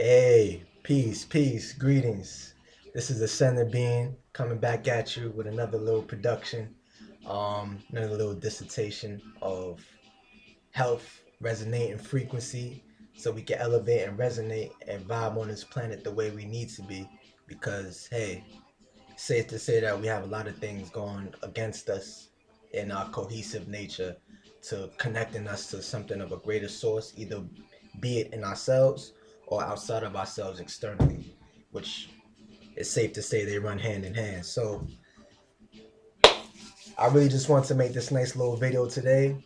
Hey, peace, greetings. This is the Center Being coming back at you with another little production, another little dissertation of health, resonating frequency, so we can elevate and resonate and vibe on this planet the way we need to be. Because hey, safe to say that we have a lot of things going against us in our cohesive nature to connecting us to something of a greater source, either be it in ourselves or outside of ourselves externally, which is safe to say they run hand in hand. So I really just want to make this nice little video today.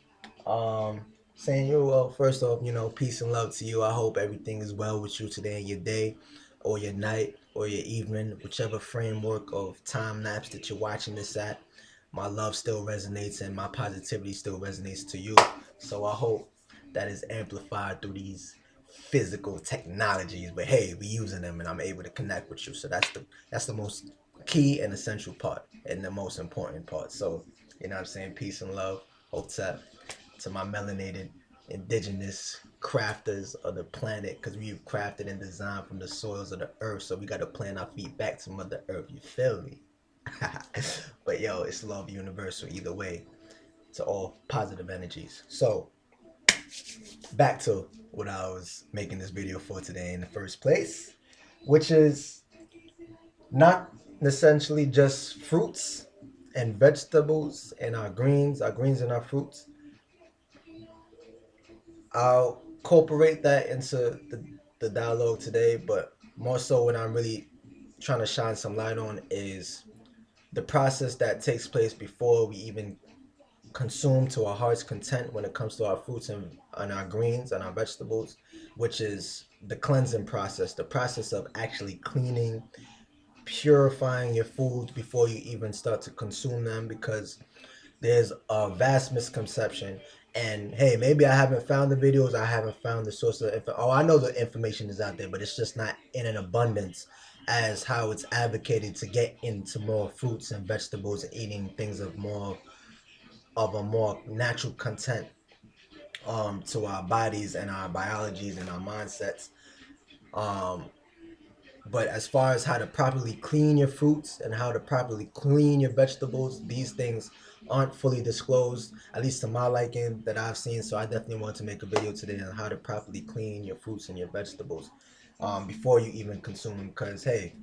Saying you well, first off, peace and love to you. I hope everything is well with you today in your day or your night or your evening, whichever framework of time lapse that you're watching this at. My love still resonates and my positivity still resonates to you. So I hope that is amplified through these physical technologies. But hey, we using them and I'm able to connect with you. So that's the most key and essential part and the most important part. So, you know what I'm saying? Peace and love. Hotep to my melanated indigenous crafters of the planet, because we've crafted and designed from the soils of the earth, so we got to plant our feet back to Mother Earth. You feel me? But yo, it's love universal either way to all positive energies. So back to what I was making this video for today in the first place, which is not essentially just fruits and vegetables and our greens and our fruits. I'll incorporate that into the dialogue today, but more so what I'm really trying to shine some light on is the process that takes place before we even consume to our heart's content when it comes to our fruits and our greens and our vegetables, which is the cleansing process, the process of actually cleaning, purifying your foods before you even start to consume them, because there's a vast misconception. And hey, maybe I haven't found the videos, I haven't found the source of info. Oh, I know the information is out there, but it's just not in an abundance as how it's advocated to get into more fruits and vegetables and eating things of a more natural content to our bodies and our biologies and our mindsets. Um, but as far as how to properly clean your fruits and how to properly clean your vegetables, these things aren't fully disclosed, at least to my liking that I've seen. So I definitely want to make a video today on how to properly clean your fruits and your vegetables before you even consume them. Because hey,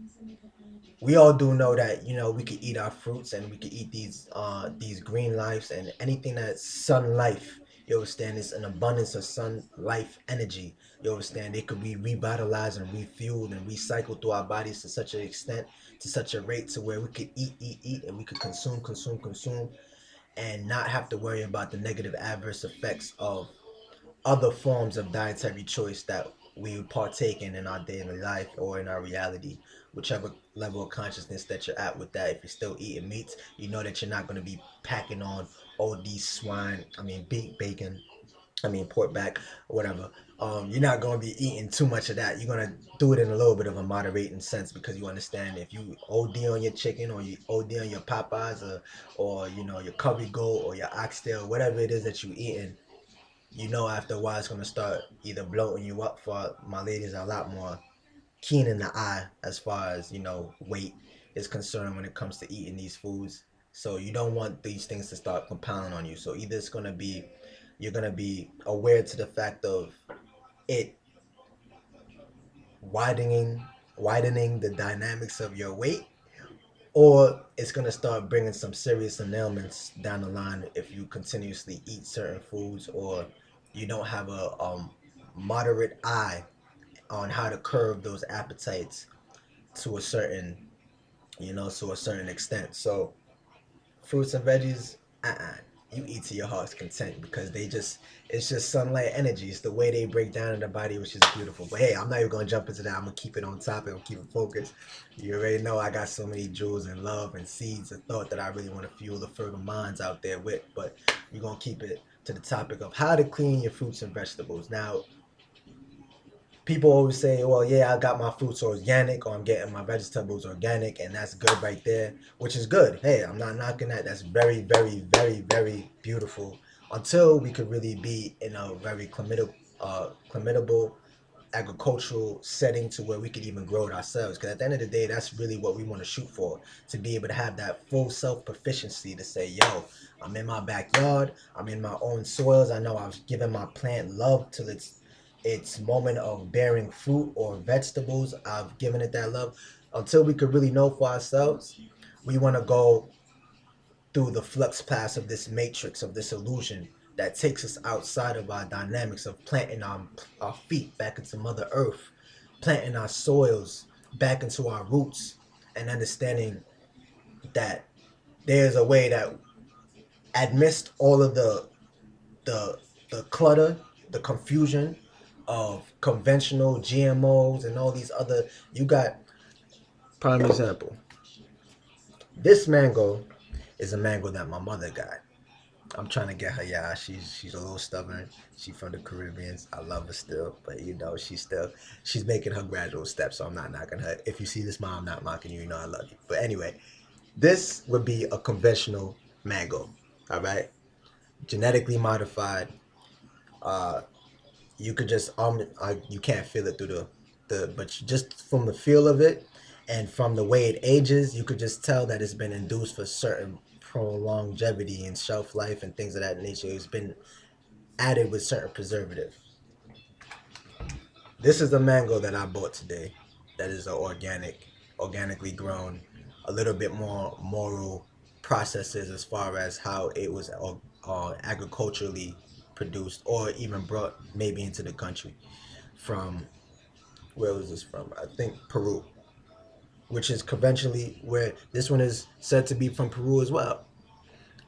we all do know that we could eat our fruits and we could eat these green lives and anything that's sun life. You understand? It's an abundance of sun life energy. You understand? It could be revitalized and refueled and recycled through our bodies to such an extent, to such a rate to where we could eat, and we could consume, and not have to worry about the negative adverse effects of other forms of dietary choice that we partake in our daily life or in our reality, whichever level of consciousness that you're at with that. If you're still eating meats, you know that you're not going to be packing on all these swine, I mean beef, bacon, I mean pork back, or whatever. You're not going to be eating too much of that. You're going to do it in a little bit of a moderating sense, because you understand if you OD on your chicken or you OD on your Popeyes, or your curry goat or your oxtail, whatever it is that you're eating, after a while it's gonna start either bloating you up. For my ladies are a lot more keen in the eye as far as weight is concerned when it comes to eating these foods. So you don't want these things to start compounding on you. So either it's gonna be you're gonna be aware to the fact of it widening widening the dynamics of your weight, or it's gonna start bringing some serious ailments down the line if you continuously eat certain foods, or you don't have a moderate eye on how to curb those appetites to a certain to a certain extent. So fruits and veggies, you eat to your heart's content, because it's just sunlight energy. It's the way they break down in the body, which is beautiful. But hey, I'm not even gonna jump into that. I'm gonna keep it on topic. I'm keep it focused. You already know I got so many jewels and love and seeds of thought that I really want to fuel the further minds out there with. But we're gonna keep it to the topic of how to clean your fruits and vegetables. Now, people always say, well, yeah, I got my fruits organic, or I'm getting my vegetables organic, and that's good right there, which is good. Hey, I'm not knocking that. That's very, very, very, very beautiful, until we could really be in a very climatable agricultural setting to where we could even grow it ourselves. Because at the end of the day, that's really what we want to shoot for, to be able to have that full self proficiency to say, yo, I'm in my backyard, I'm in my own soils. I know I've given my plant love till its moment of bearing fruit or vegetables. I've given it that love. Until we could really know for ourselves, we want to go through the flux paths of this matrix, of this illusion that takes us outside of our dynamics of planting our feet back into Mother Earth, planting our soils back into our roots, and understanding that there's a way that, amidst all of the the clutter, the confusion of conventional GMOs and all these other, you got prime example. This mango is a mango that my mother got. I'm trying to get her. Yeah, she's a little stubborn. She's from the Caribbean. I love her still, but she's making her gradual steps. So I'm not knocking her. If you see this, mom, I'm not mocking you. You know I love you. But anyway, this would be a conventional mango. All right, genetically modified. Uh, you could just you can't feel it through but just from the feel of it and from the way it ages, you could just tell that it's been induced for certain longevity and shelf life and things of that nature. It's been added with certain preservative. This is the mango that I bought today. That is organically grown, a little bit more moral processes as far as how it was agriculturally produced or even brought maybe into the country from, where was this from? I think Peru, which is conventionally where this one is said to be from Peru as well.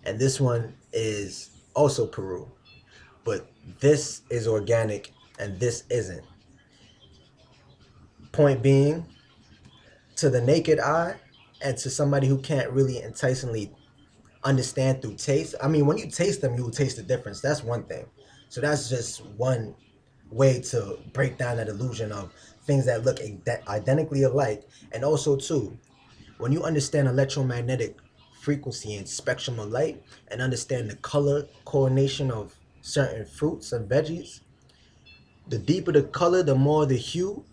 And this one is also Peru. But this is organic and this isn't. Point being, to the naked eye and to somebody who can't really enticingly understand through taste. I mean, when you taste them, you will taste the difference. That's one thing. So that's just one way to break down that illusion of things that look identically alike. And also, too, when you understand electromagnetic frequency and spectrum of light and understand the color coordination of certain fruits and veggies, the deeper the color, the more the hue,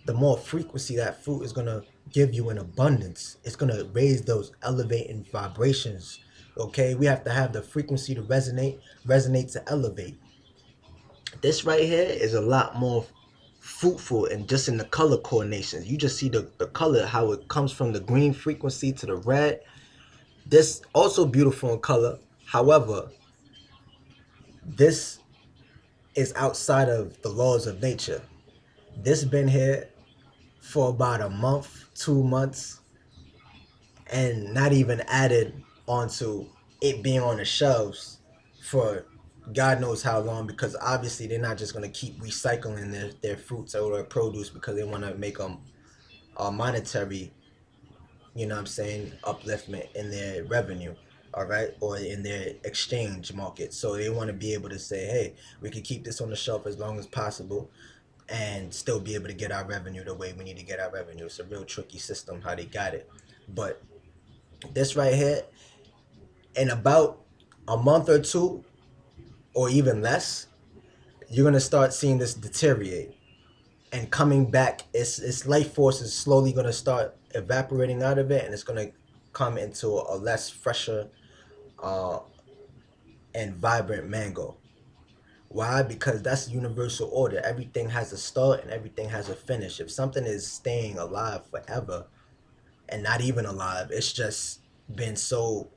the more frequency that fruit is gonna give you in abundance. It's gonna raise those elevating vibrations. Okay, we have to have the frequency to resonate to elevate. This right here is a lot more fruitful and just in the color coordinations. You just see the color, how it comes from the green frequency to the red. This also beautiful in color. However, this is outside of the laws of nature. This been here for about a month, 2 months, and not even added onto it being on the shelves for God knows how long, because obviously they're not just going to keep recycling their fruits or their produce because they want to make them monetary, you know what I'm saying, upliftment in their revenue, all right, or in their exchange market. So they want to be able to say, hey, we can keep this on the shelf as long as possible and still be able to get our revenue the way we need to get our revenue. It's a real tricky system how they got it. But this right here, in about a month or two, or even less, you're gonna start seeing this deteriorate and coming back. Its life force is slowly gonna start evaporating out of it, and it's gonna come into a less fresher uh, and vibrant mango. Why? Because that's universal order. Everything has a start and everything has a finish. If something is staying alive forever and not even alive, it's just been so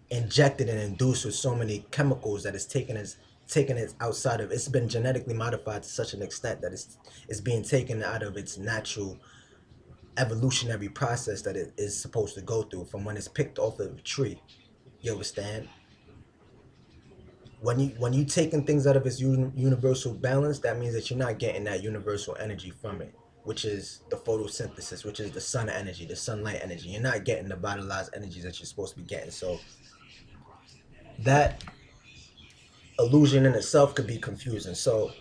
injected and induced with so many chemicals that it's taken it outside of, it's been genetically modified to such an extent that it's being taken out of its natural evolutionary process that it is supposed to go through from when it's picked off of a tree. You understand? When you taking things out of its universal balance, that means that you're not getting that universal energy from it, which is the photosynthesis, which is the sun energy, the sunlight energy. You're not getting the vitalized energies that you're supposed to be getting. So that illusion in itself could be confusing. So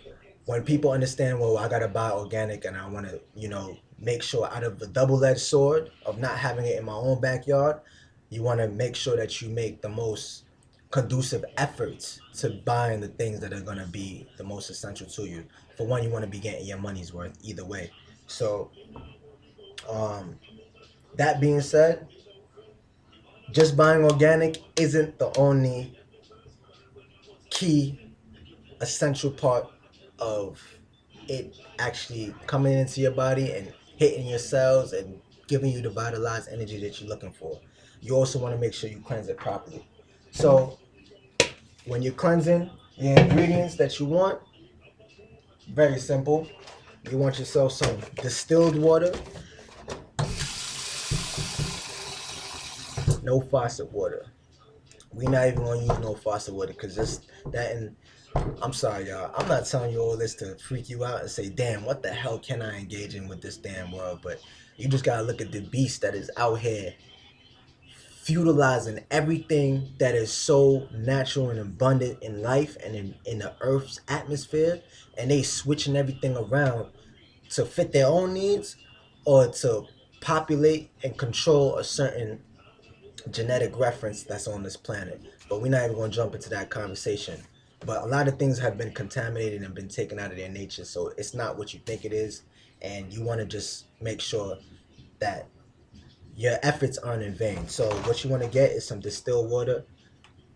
when people understand, well, I gotta buy organic and I want to, make sure, out of the double-edged sword of not having it in my own backyard, you want to make sure that you make the most conducive efforts to buying the things that are going to be the most essential to you. For one, you want to be getting your money's worth either way. So, um, that being said, just buying organic isn't the only key essential part of it actually coming into your body and hitting your cells and giving you the vitalized energy that you're looking for. You also want to make sure you cleanse it properly. So when you're cleansing your ingredients that you want, very simple. You want yourself some distilled water, no faucet water. We're not even gonna use no faucet water because just that. And I'm sorry, y'all. I'm not telling you all this to freak you out and say, "Damn, what the hell can I engage in with this damn world?" But you just gotta look at the beast that is out here feudalizing everything that is so natural and abundant in life and in the earth's atmosphere, and they switching everything around to fit their own needs or to populate and control a certain genetic reference that's on this planet. But we're not even going to jump into that conversation. But a lot of things have been contaminated and been taken out of their nature, so it's not what you think it is. And you want to just make sure that your efforts aren't in vain. So what you want to get is some distilled water,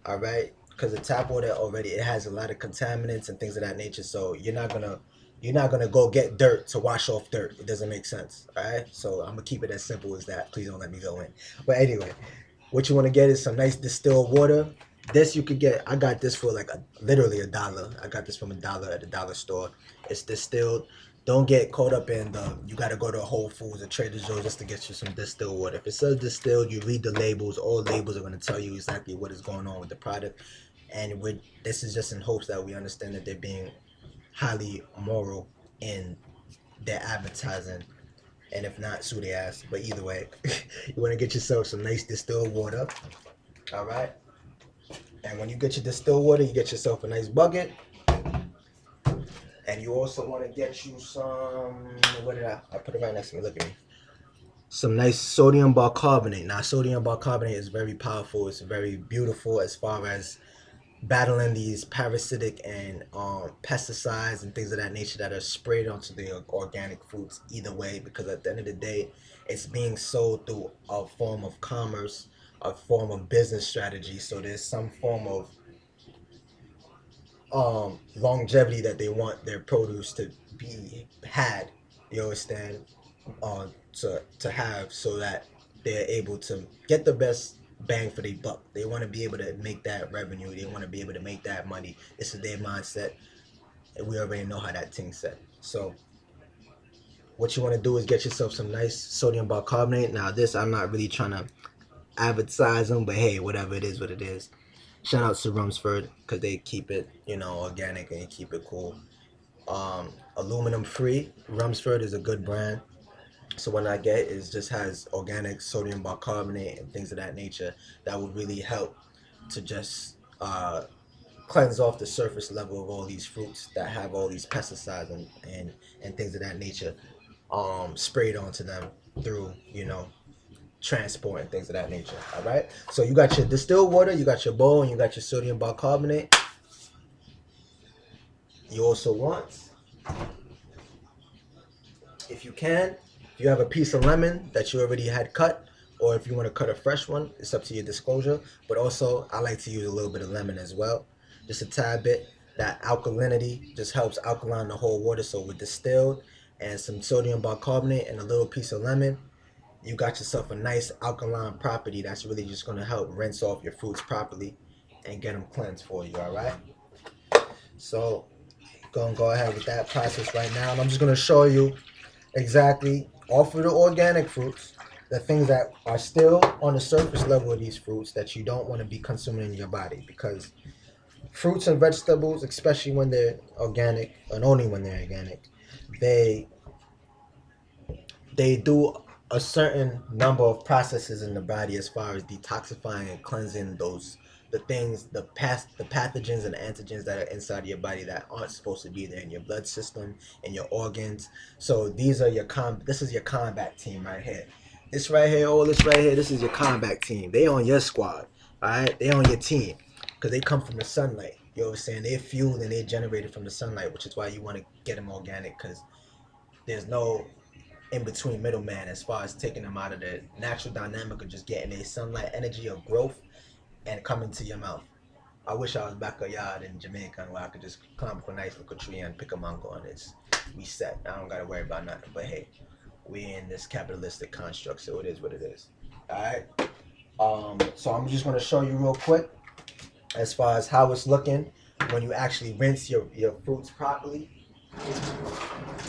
all right? Because the tap water already, it has a lot of contaminants and things of that nature. So you're not gonna go get dirt to wash off dirt. It doesn't make sense. All right. So I'm gonna keep it as simple as that. Please don't let me go in. But anyway, what you want to get is some nice distilled water. This you could get. I got this for like literally $1. I got this from $1 at the dollar store. It's distilled. Don't get caught up in the you got to go to Whole Foods or Trader Joe's just to get you some distilled water. If it says distilled, you read the labels. All labels are going to tell you exactly what is going on with the product. And this is just in hopes that we understand that they're being highly moral in their advertising. And if not, sue their ass. But either way, you want to get yourself some nice distilled water. All right. And when you get your distilled water, you get yourself a nice bucket. And you also want to get you some, what did I put it right next to me, look at me. Some nice sodium bicarbonate. Now, sodium bicarbonate is very powerful. It's very beautiful as far as battling these parasitic and pesticides and things of that nature that are sprayed onto the organic fruits either way, because at the end of the day, it's being sold through a form of commerce, a form of business strategy. So there's some form of longevity that they want their produce to be had, you understand, to have, so that they're able to get the best bang for their buck. They want to be able to make that revenue. They want to be able to make that money. This is their mindset, and we already know how that thing's set. So what you want to do is get yourself some nice sodium bicarbonate. Now this, I'm not really trying to advertise them, but hey, whatever it is, what it is. Shout out to Rumsford because they keep it, organic and keep it cool. Aluminum free. Rumsford is a good brand. So what I get is just has organic sodium bicarbonate and things of that nature that would really help to just cleanse off the surface level of all these fruits that have all these pesticides and things of that nature sprayed onto them through, transport and things of that nature. All right. So you got your distilled water, you got your bowl, and you got your sodium bicarbonate. You also want, if you can, if you have a piece of lemon that you already had cut, or if you want to cut a fresh one, it's up to your disclosure. But also, I like to use a little bit of lemon as well, just a tad bit. That alkalinity just helps alkaline the whole water. So with distilled and some sodium bicarbonate and a little piece of lemon, you got yourself a nice alkaline property that's really just going to help rinse off your fruits properly and get them cleansed for you. All right. So gonna go ahead with that process right now, and I'm just gonna show you exactly off of the organic fruits, the things that are still on the surface level of these fruits that you don't want to be consuming in your body, because fruits and vegetables, especially when they're organic and only when they're organic, they they do a certain number of processes in the body as far as detoxifying and cleansing the pathogens and antigens that are inside of your body that aren't supposed to be there in your blood system, in your organs. So this is your combat team right here. This right here, this is your combat team. They on your squad, all right? They on your team. because they come from the sunlight. You know what I'm saying? They're fueled and they're generated from the sunlight, which is why you want to get them organic, because there's no in between middleman as far as taking them out of the natural dynamic of just getting a sunlight energy of growth and coming to your mouth. I wish I was back a yard in Jamaica where I could just climb up a nice little tree and pick a mango and it's we set. I don't gotta worry about nothing. But hey, we in this capitalistic construct, so it is what it is. Alright. So I'm just gonna show you real quick as far as how it's looking when you actually rinse your fruits properly.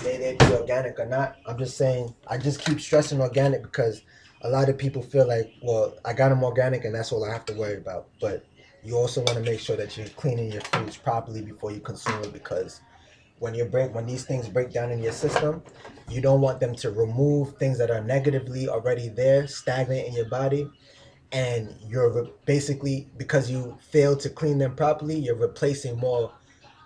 They be organic or not. I'm just saying, I just keep stressing organic because a lot of people feel like, well, I got them organic and that's all I have to worry about. But you also want to make sure that you're cleaning your fruits properly before you consume it, because when these things break down in your system, you don't want them to remove things that are negatively already there, stagnant in your body, and you're basically, because you failed to clean them properly, you're replacing more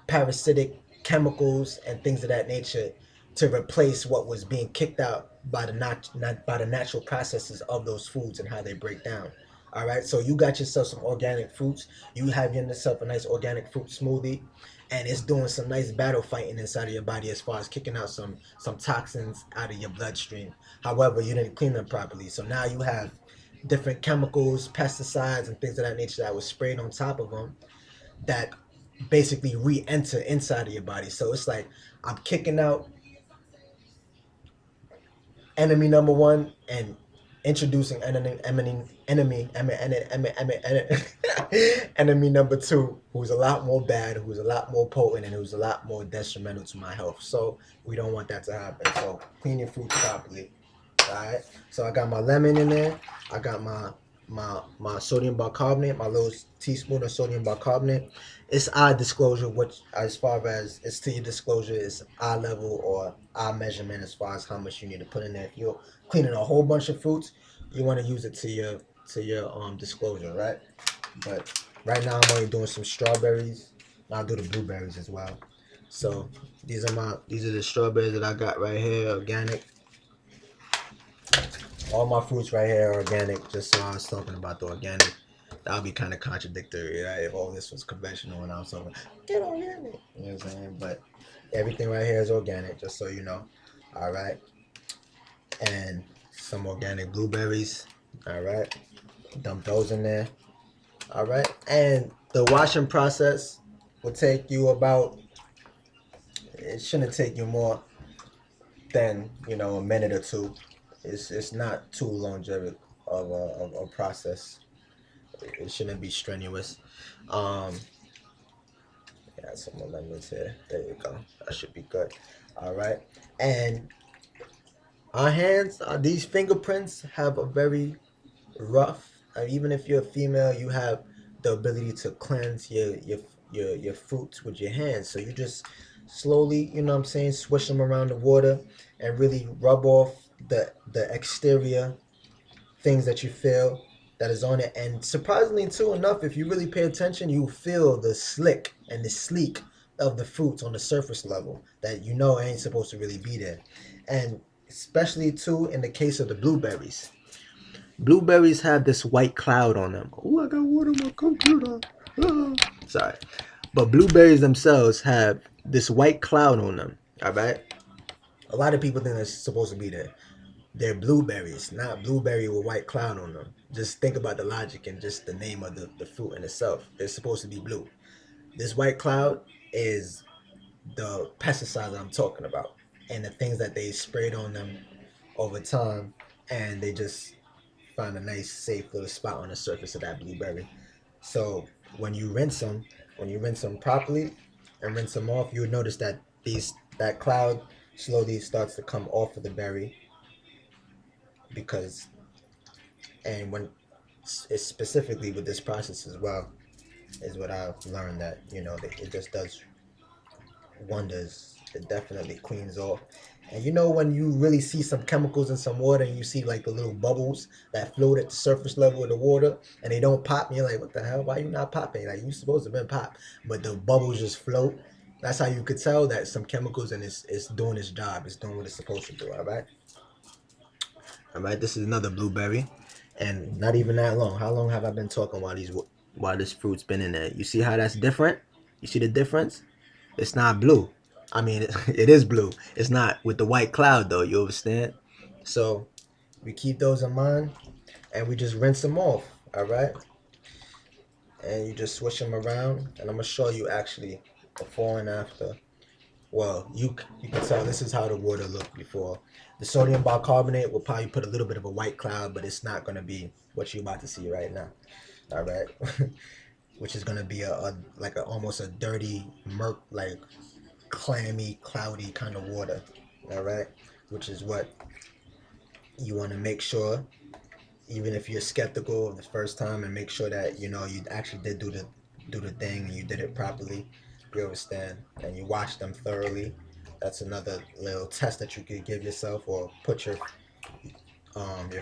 parasitic chemicals and things of that nature to replace what was being kicked out by the not by the natural processes of those foods and how they break down. All right, so you got yourself some organic fruits. You have yourself a nice organic fruit smoothie, and it's doing some nice battle fighting inside of your body as far as kicking out some toxins out of your bloodstream. However, you didn't clean them properly, so now you have different chemicals, pesticides, and things of that nature that was sprayed on top of them that basically re-enter inside of your body. So it's like I'm kicking out enemy number one and introducing enemy number two, who's a lot more bad, who's a lot more potent, and who's a lot more detrimental to my health. So we don't want that to happen. So clean your fruits properly. All right. So I got my lemon in there. I got my sodium bicarbonate, my little teaspoon of sodium bicarbonate. It's eye disclosure, which as far as it's to your disclosure, it's eye level or eye measurement as far as how much you need to put in there. If you're cleaning a whole bunch of fruits, you want to use it to your disclosure, right? But right now I'm only doing some strawberries. I'll do the blueberries as well. So these are the strawberries that I got right here, organic. All my fruits right here are organic, just so I was talking about the organic. That would be kind of contradictory, right? If all this was conventional and I was talking, get organic. You know what I'm saying? But everything right here is organic, just so you know. All right. And some organic blueberries. All right. Dump those in there. All right. And the washing process will take you about, it shouldn't take you more than, a minute or two. It's not too longevity of a process. It shouldn't be strenuous. Um, yeah, some more lemons here. There you go. That should be good. All right. And our hands, these fingerprints have a very rough. Even if you're a female, you have the ability to cleanse your fruits with your hands. So you just slowly, you know what I'm saying, swish them around the water and really rub off the exterior things that you feel that is on it. And surprisingly too enough, if you really pay attention, you feel the slick and the sleek of the fruits on the surface level that ain't supposed to really be there. And especially too in the case of the blueberries. Blueberries have this white cloud on them. Oh, I got water on my computer. Ah. Sorry. But blueberries themselves have this white cloud on them. All right. A lot of people think it's supposed to be there. They're blueberries, not blueberry with white cloud on them. Just think about the logic and just the name of the fruit in itself. They're supposed to be blue. This white cloud is the pesticides I'm talking about and the things that they sprayed on them over time, and they just find a nice safe little spot on the surface of that blueberry. So when you rinse them properly and rinse them off, you'll notice that that cloud slowly starts to come off of the berry, because and when it's specifically with this process as well is what I've learned, that it just does wonders. It definitely cleans off. And when you really see some chemicals in some water and you see like the little bubbles that float at the surface level of the water and they don't pop, and you're like, what the hell? Why you not popping? Like, you supposed to have been popped, but the bubbles just float. That's how you could tell that some chemicals, and it's doing its job. It's doing what it's supposed to do. All right. All right. This is another blueberry, and not even that long. How long have I been talking while these while this fruit's been in there. You see how that's different? You see the difference? It's not blue. I mean, it is blue. It's not with the white cloud though. You understand? So we keep those in mind, and we just rinse them off. All right, and you just switch them around, and I'm gonna show you actually before and after. Well, you can tell this is how the water looked before. The sodium bicarbonate will probably put a little bit of a white cloud, but it's not gonna be what you're about to see right now. All right, which is gonna be a like a almost a dirty murk, like clammy, cloudy kind of water. All right, which is what you want to make sure, even if you're skeptical of the first time, and make sure that you know you actually did do the thing and you did it properly. You understand, and you wash them thoroughly. That's another little test that you could give yourself, or put your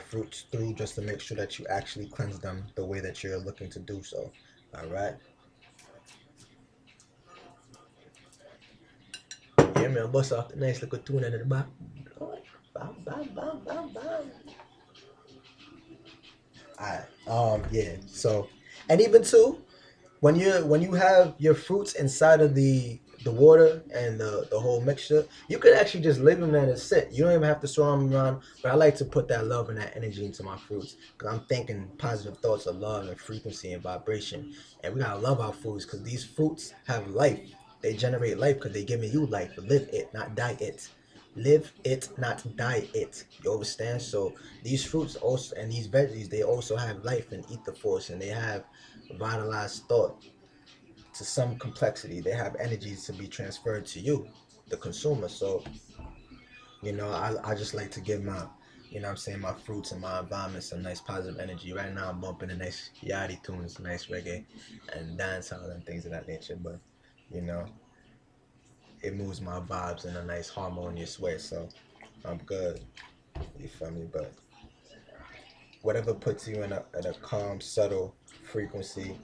fruits through, just to make sure that you actually cleanse them the way that you're looking to do so. All right. Yeah, man, bust off the nice little tuna in the back. Bam, bam, bam, bam, bam. Alright. Yeah. So, and even too, when you have your fruits inside of the water and the whole mixture, you could actually just leave them there to sit. You don't even have to throw them around. But I like to put that love and that energy into my fruits, because I'm thinking positive thoughts of love and frequency and vibration. And we gotta love our foods, because these fruits have life. They generate life because they giving you life. Live it, not die it. Live it, not die it. You understand? So these fruits also, and these veggies, they also have life and ether force, and they have vitalized thought to some complexity. They have energies to be transferred to you, the consumer. So, I just like to give my, I'm saying, my fruits and my environment some nice positive energy. Right now I'm bumping the nice yachty tunes, nice reggae and dancehall and things of that nature. But, you know, it moves my vibes in a nice harmonious way. So I'm good. You feel me? But whatever puts you in a calm, subtle frequency,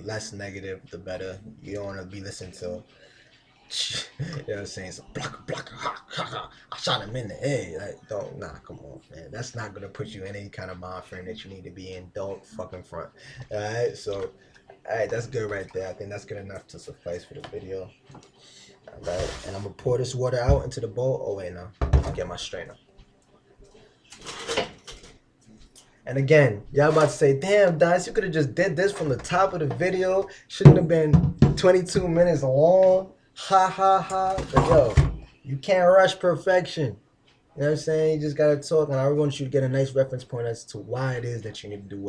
less negative, the better. You don't want to be listening to, you know what I'm saying? So block, ha, ha, ha. I shot him in the head. Like, don't, nah, come on, man. That's not gonna put you in any kind of mind frame that you need to be in. Don't fucking front. All right, so, all right, that's good right there. I think that's good enough to suffice for the video. All right, and I'm gonna pour this water out into the bowl. Oh wait, no, get my strainer. And again, y'all about to say, damn, Dice, you could have just did this from the top of the video. Shouldn't have been 22 minutes long. Ha ha ha. But yo, you can't rush perfection. You know what I'm saying? You just gotta talk, and I want you to get a nice reference point as to why it is that you need to do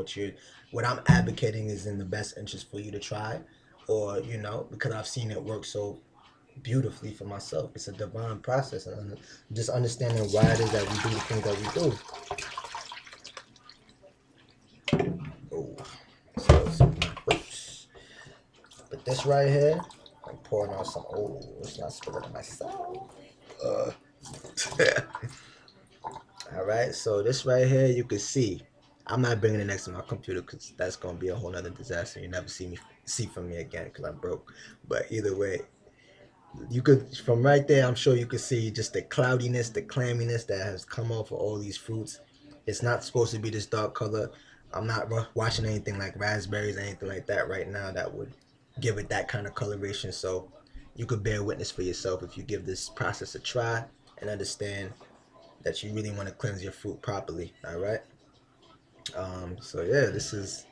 what I'm advocating is in the best interest for you to try, or because I've seen it work so beautifully for myself. It's a divine process, and just understanding why it is that we do the things that we do. Oh, so but this right here, I'm pouring out some. Oh, it's not spilling on myself. Uh, all right. So this right here, you can see. I'm not bringing it next to my computer because that's gonna be a whole nother disaster. You never see from me again because I'm broke. But either way, you could, from right there, I'm sure you could see just the cloudiness, the clamminess that has come off of all these fruits. It's not supposed to be this dark color. I'm not watching anything like raspberries or anything like that right now that would give it that kind of coloration. So you could bear witness for yourself if you give this process a try and understand that you really want to cleanse your fruit properly. All right. So yeah, this is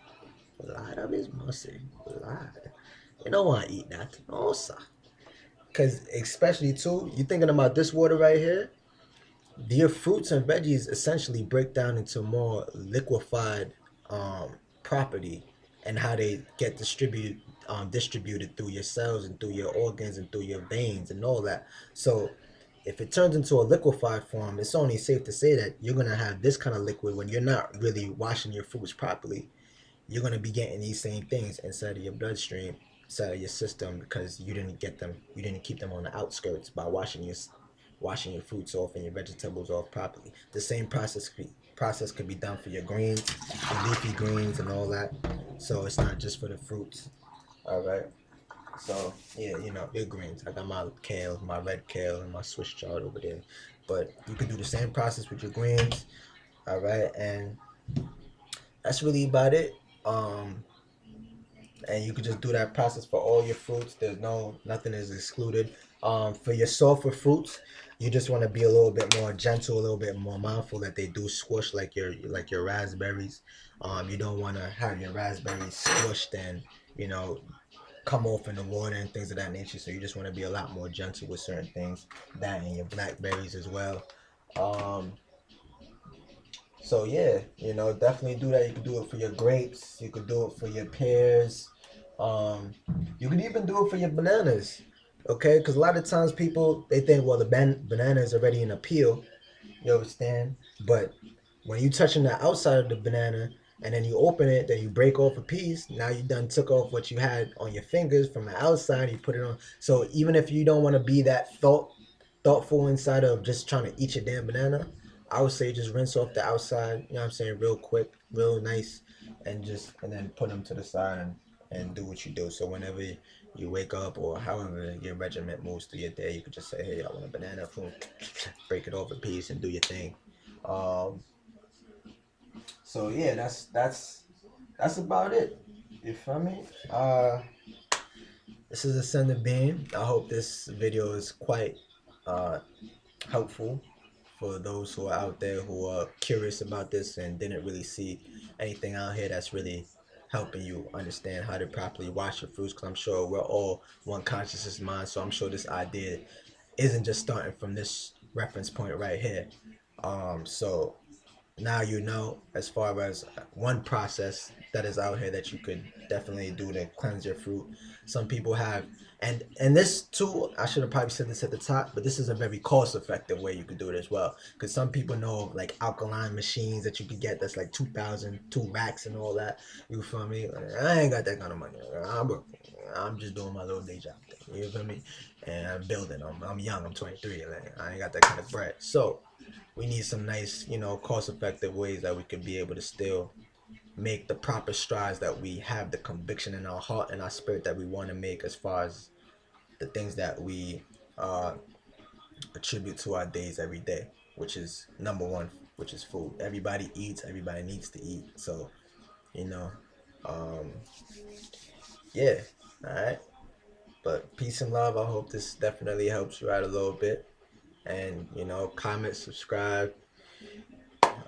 a lot of his mercy. A lot. You don't want to eat that. No, sir. Because especially too, you thinking about this water right here, your fruits and veggies essentially break down into more liquefied property, and how they get distributed through your cells and through your organs and through your veins and all that. So if it turns into a liquefied form, it's only safe to say that you're gonna have this kind of liquid when you're not really washing your fruits properly. You're gonna be getting these same things inside of your bloodstream, inside of your system, because you didn't keep them on the outskirts by washing your fruits off and your vegetables off properly. The same process could be done for your greens, your leafy greens, and all that. So it's not just for the fruits. All right. So yeah, your greens. I got my kale, my red kale, and my Swiss chard over there. But you can do the same process with your greens. All right, and that's really about it. Um, and you could just do that process for all your fruits. There's no nothing is excluded. For your sulfur fruits, you just want to be a little bit more gentle, a little bit more mindful that they do squish like your raspberries. You don't want to have your raspberries squished and you know come off in the water and things of that nature. So you just want to be a lot more gentle with certain things. That and your blackberries as well. Um, so yeah, definitely do that. You could do it for your grapes. You could do it for your pears. Um, you could even do it for your bananas. Okay, because a lot of times people they think, well, the banana is already in a peel. You understand? But when you touching the outside of the banana and then you open it, then you break off a piece. Now you done took off what you had on your fingers from the outside. You put it on. So even if you don't want to be that thoughtful inside of just trying to eat your damn banana, I would say just rinse off the outside. You know what I'm saying? Real quick, real nice, and then put them to the side and do what you do. So whenever you wake up or however your regiment moves through your day, you could just say, hey, I want a banana, boom, break it off a piece and do your thing. Um, so yeah, that's about it. You feel me? This is Ascending Being. I hope this video is quite uh helpful for those who are out there who are curious about this and didn't really see anything out here that's really helping you understand how to properly wash your fruits. Because I'm sure we're all one consciousness mind, so I'm sure this idea isn't just starting from this reference point right here. So now you know as far as one process that is out here that you could definitely do to cleanse your fruit. Some people have, and this too, I should have probably said this at the top, but this is a very cost effective way you could do it as well, because some people know of like alkaline machines that you could get that's like 2,000 2 racks and all that. You feel me? I ain't got that kind of money. I'm just doing my little day job thing, you feel me? And I'm building. I'm young, I'm 23, like, I ain't got that kind of bread. So we need some nice, cost effective ways that we could be able to still make the proper strides that we have the conviction in our heart and our spirit that we want to make as far as the things that we uh, attribute to our days every day, which is number one, which is food. Everybody eats, everybody needs to eat. So, you know, um, yeah, all right. But peace and love. I hope this definitely helps you out a little bit. And, comment, subscribe,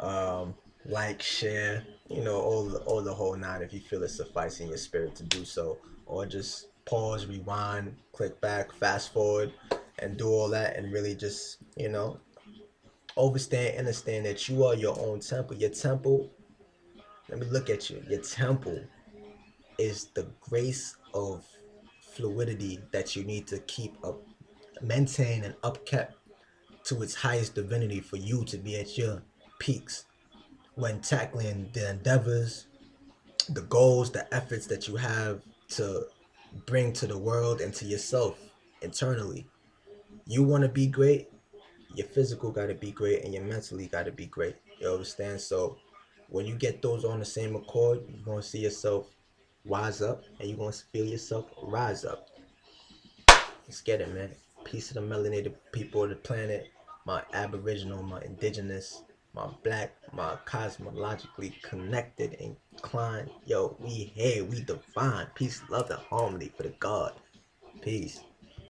um, like, share, all the whole nine if you feel it suffice in your spirit to do so, or just pause, rewind, click back, fast forward, and do all that, and really just overstand, understand that you are your own temple. Your temple. Let me look at you. Your temple is the grace of fluidity that you need to keep up, maintain, and upkept to its highest divinity for you to be at your peaks when tackling the endeavors, the goals, the efforts that you have to bring to the world and to yourself internally. You want to be great, your physical got to be great, and your mentally got to be great. You understand? So when you get those on the same accord, you're going to see yourself wise up and you're going to feel yourself rise up. Let's get it, man. Peace to the melanated people of the planet, my aboriginal, my indigenous, my black, my cosmologically connected, inclined. Yo, we here, we divine. Peace, love, and harmony for the God. Peace.